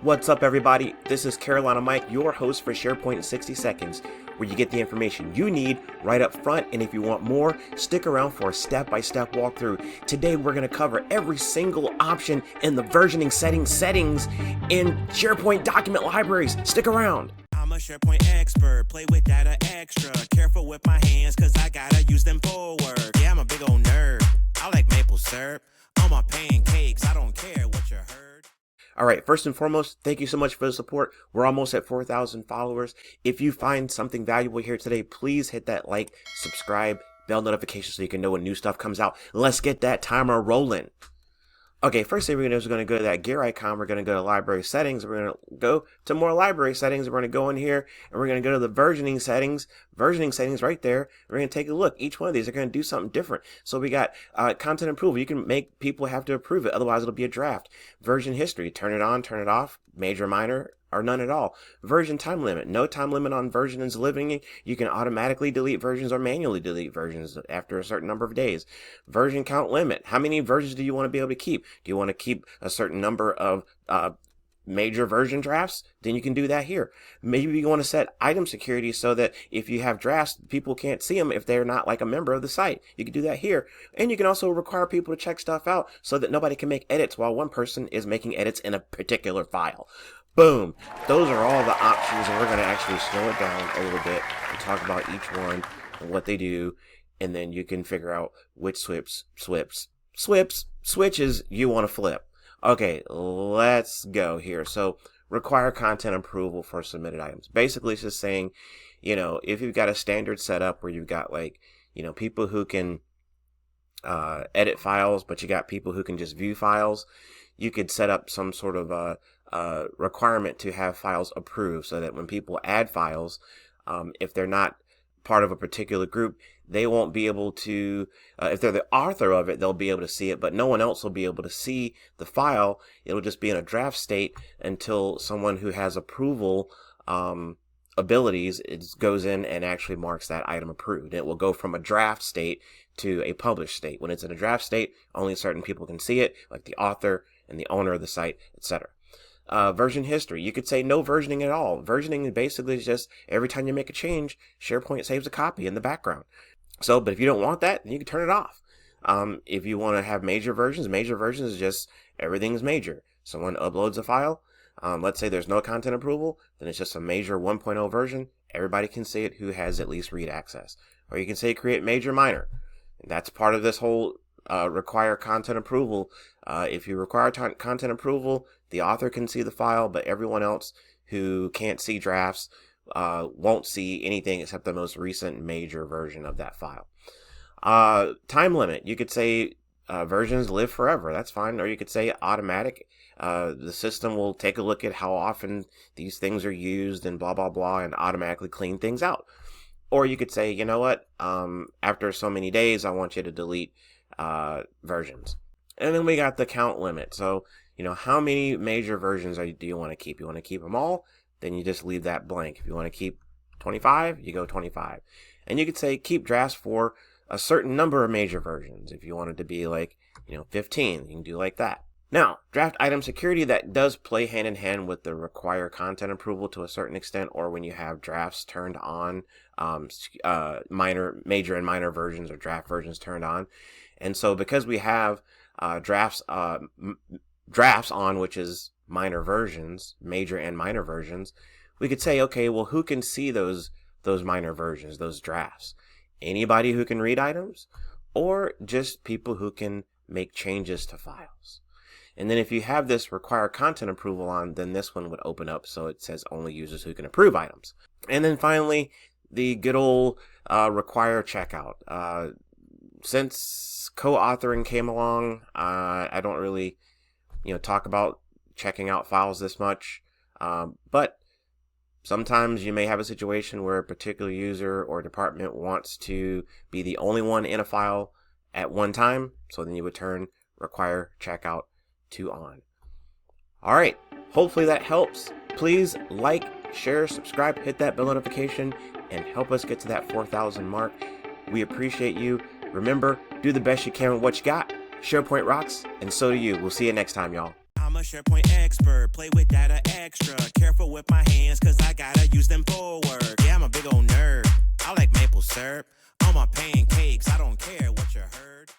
What's up, everybody? This is Carolina Mike, your host for SharePoint in 60 Seconds, where you get the information you need right up front, and if you want more, stick around for a step-by-step walkthrough. Today, we're going to cover every single option in the versioning settings in SharePoint document libraries. Stick around. I'm a SharePoint expert, play with data extra, careful with my hands cause I gotta use them for work. Yeah, I'm a big old nerd, I like maple syrup on my pancakes, I don't care what you heard. All right, first and foremost, thank you so much for the support. We're almost at 4,000 followers. If you find something valuable here today, please hit that like, subscribe, bell notification so you can know when new stuff comes out. Let's get that timer rolling. Okay, first thing we're going to do is we're going to go to that gear icon. We're going to go to library settings. We're going to go to more library settings. We're going to go in here and we're going to go to the versioning settings right there. We're going to take a look. Each one of these are going to do something different. So we got content approval. You can make people have to approve it. Otherwise, it'll be a draft. Version history. Turn it on, turn it off. Major, minor, or none at all. Version time limit. No time limit on versions living. You can automatically delete versions or manually delete versions after a certain number of days. Version count limit. How many versions do you want to be able to keep? Do you want to keep a certain number of major version drafts? Then you can do that here. Maybe you want to set item security so that if you have drafts, people can't see them if they're not like a member of the site. You can do that here. And you can also require people to check stuff out so that nobody can make edits while one person is making edits in a particular file. Boom. Those are all the options, and we're going to actually slow it down a little bit and talk about each one and what they do, and then you can figure out which switches you want to flip. Okay, let's go here. So, require content approval for submitted items. Basically, it's just saying, if you've got a standard setup where you've got people who can edit files, but you got people who can just view files, you could set up some sort of requirement to have files approved so that when people add files, if they're not part of a particular group, they won't be able to, if they're the author of it, they'll be able to see it, but no one else will be able to see the file. It'll just be in a draft state until someone who has approval abilities goes in and actually marks that item approved. It will go from a draft state to a published state. When it's in a draft state, only certain people can see it, like the author and the owner of the site, etc. Version history. You could say no versioning at all. Versioning basically is just every time you make a change, SharePoint saves a copy in the background. So, but if you don't want that, then you can turn it off. If you want to have major versions is just everything's major. Someone uploads a file. Let's say there's no content approval, then it's just a major 1.0 version. Everybody can see it who has at least read access. Or you can say create major, minor. And that's part of this whole require content approval. If you require content approval, the author can see the file, but everyone else who can't see drafts won't see anything except the most recent major version of that file. Time limit. You could say versions live forever. That's fine. Or you could say automatic. The system will take a look at how often these things are used and blah, blah, blah, and automatically clean things out. Or you could say, you know what, after so many days, I want you to delete versions. And then we got the count limit. So, how many major versions do you want to keep? You want to keep them all? Then you just leave that blank. If you want to keep 25, you go 25. And you could say keep drafts for a certain number of major versions. If you want it to be 15, you can do like that. Now, draft item security, that does play hand in hand with the require content approval to a certain extent, or when you have drafts turned on, major and minor versions or draft versions turned on. And so because we have drafts on, which is minor versions, major and minor versions, we could say, okay, well, who can see those minor versions, those drafts? Anybody who can read items, or just people who can make changes to files? And then if you have this require content approval on, then this one would open up so it says only users who can approve items. And then finally, the good old require checkout. Since co-authoring came along, I don't really talk about checking out files this much, but sometimes you may have a situation where a particular user or department wants to be the only one in a file at one time, so then you would turn require checkout to on. All right, hopefully that helps. Please like, share, subscribe, hit that bell notification, and help us get to that 4,000 mark. We appreciate you. Remember, do the best you can with what you got. SharePoint rocks, and so do you. We'll see you next time, y'all. I'm a SharePoint expert, play with data extra. Careful with my hands, cause I gotta use them for work. Yeah, I'm a big old nerd. I like maple syrup on my pancakes. I don't care what you heard.